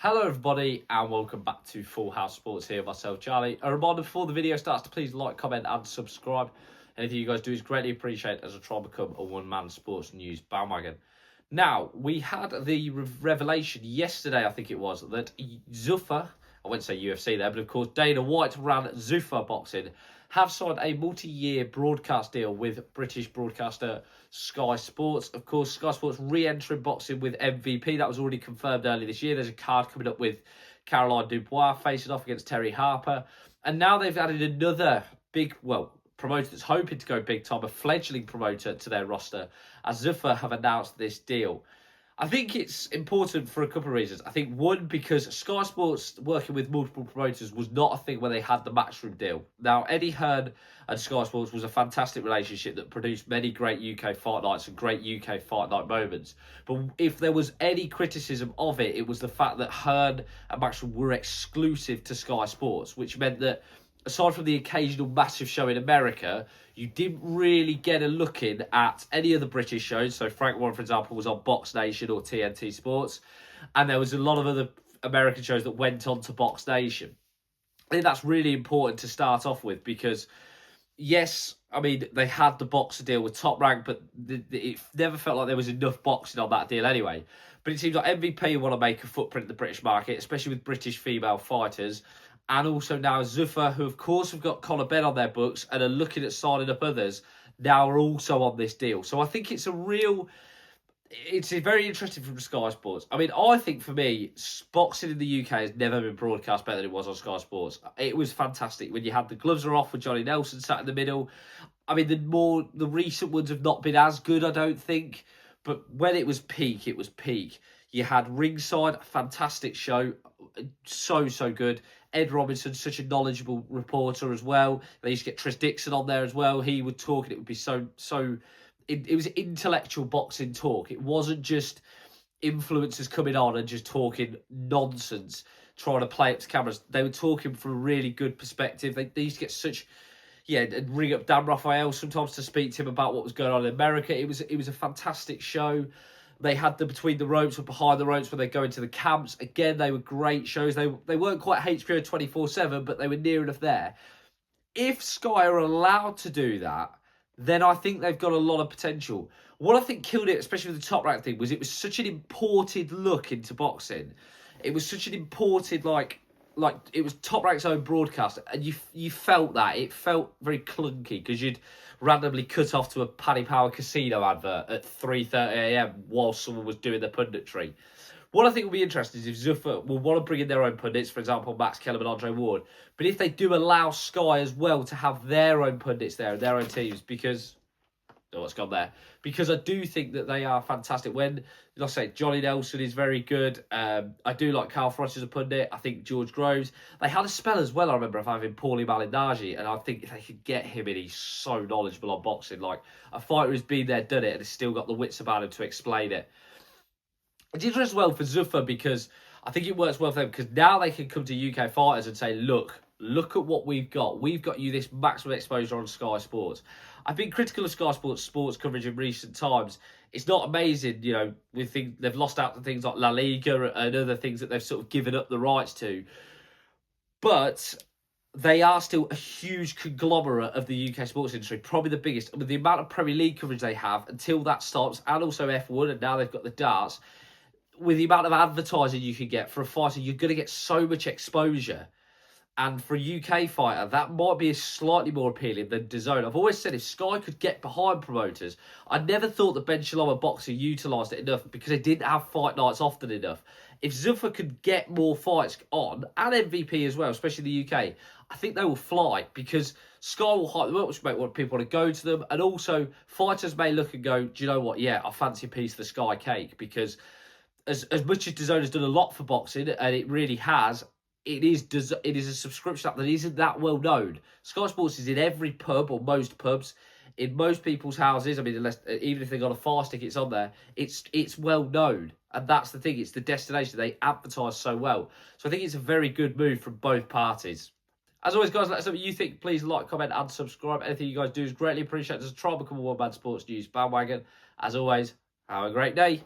Hello everybody and welcome back to Full House Sports here, myself Charlie. A reminder before the video starts to please like, comment and subscribe. Anything you guys do is greatly appreciated as I try to become a one-man sports news bandwagon. Now, we had the revelation yesterday, I think it was, that Zuffa, I wouldn't say UFC there, but of course Dana White ran Zuffa Boxing, have signed a multi-year broadcast deal with British broadcaster Sky Sports. Of course, Sky Sports re-entering boxing with MVP. That was already confirmed earlier this year. There's a card coming up with Caroline Dubois facing off against Terry Harper. And now they've added another big, promoter that's hoping to go big time, a fledgling promoter to their roster, as Zuffa have announced this deal. I think it's important for a couple of reasons. I think one, because Sky Sports working with multiple promoters was not a thing where they had the Matchroom deal. Now, Eddie Hearn and Sky Sports was a fantastic relationship that produced many great UK fight nights and great UK fight night moments. But if there was any criticism of it, it was the fact that Hearn and Matchroom were exclusive to Sky Sports, which meant that aside from the occasional massive show in America, you didn't really get a look in at any of the British shows. So Frank Warren, for example, was on Box Nation or TNT Sports. And there was a lot of other American shows that went on to Box Nation. I think that's really important to start off with because, yes, I mean, they had the boxer deal with Top Rank, but it never felt like there was enough boxing on that deal anyway. But it seems like MVP want to make a footprint in the British market, especially with British female fighters. And also now Zuffa, who of course have got Conor Benn on their books and are looking at signing up others, now are also on this deal. So I think it's very interesting from Sky Sports. I mean, I think for me, boxing in the UK has never been broadcast better than it was on Sky Sports. It was fantastic when you had the gloves are off with Johnny Nelson sat in the middle. I mean, the recent ones have not been as good, I don't think. But when it was peak, it was peak. You had Ringside, a fantastic show, so good. Ed Robinson, such a knowledgeable reporter as well. They used to get Tris Dixon on there as well. He would talk, and it would be it was intellectual boxing talk. It wasn't just influencers coming on and just talking nonsense, trying to play up to cameras. They were talking from a really good perspective. They used to get and ring up Dan Raphael sometimes to speak to him about what was going on in America. It was a fantastic show. They had the Between the Ropes or Behind the Ropes when they go into the camps. Again, they were great shows. They weren't quite HBO 24/7, but they were near enough there. If Sky are allowed to do that, then I think they've got a lot of potential. What I think killed it, especially with the Top Rank thing, was it was such an imported look into boxing. It was such an imported, like it was Top Rank's own broadcast, and you felt that. It felt very clunky because you'd randomly cut off to a Paddy Power casino advert at 3:30 a.m. while someone was doing their punditry. What I think will be interesting is if Zuffa will want to bring in their own pundits, for example, Max Kellerman and Andre Ward, but if they do allow Sky as well to have their own pundits there and their own teams, because it's gone there. Because I do think that they are fantastic. When, like I say, Johnny Nelson is very good. I do like Carl Frost as a pundit. I think George Groves. They had a spell as well, I remember, of having Paulie Malignaggi. And I think if they could get him in, he's so knowledgeable on boxing. Like, a fighter who's been there, done it, and has still got the wits about him to explain it. It's interesting as well for Zuffa because I think it works well for them because now they can come to UK fighters and say, look at what we've got. We've got you this maximum exposure on Sky Sports. I've been critical of Sky Sports coverage in recent times. It's not amazing, they've lost out to things like La Liga and other things that they've sort of given up the rights to. But they are still a huge conglomerate of the UK sports industry, probably the biggest. With the amount of Premier League coverage they have until that stops, and also F1, and now they've got the darts, with the amount of advertising you can get for a fighter, you're going to get so much exposure. And for a UK fighter, that might be slightly more appealing than DAZN. I've always said if Sky could get behind promoters, I never thought that Ben Shalom Boxing utilised it enough because they didn't have fight nights often enough. If Zuffa could get more fights on, and MVP as well, especially in the UK, I think they will fly because Sky will hype them up, which make people want to go to them. And also, fighters may look and go, do you know what? Yeah, I fancy a piece of the Sky cake because as much as DAZN has done a lot for boxing, and it really has, it is a subscription app that isn't that well known. Sky Sports is in every pub or most pubs, in most people's houses. I mean, even if they got a fire stick, it's on there. It's well known, and that's the thing. It's the destination. They advertise so well, so I think it's a very good move from both parties. As always, guys, let us know what you think. Please like, comment, and subscribe. Anything you guys do is greatly appreciated. As a try become a one-man sports news bandwagon. As always, have a great day.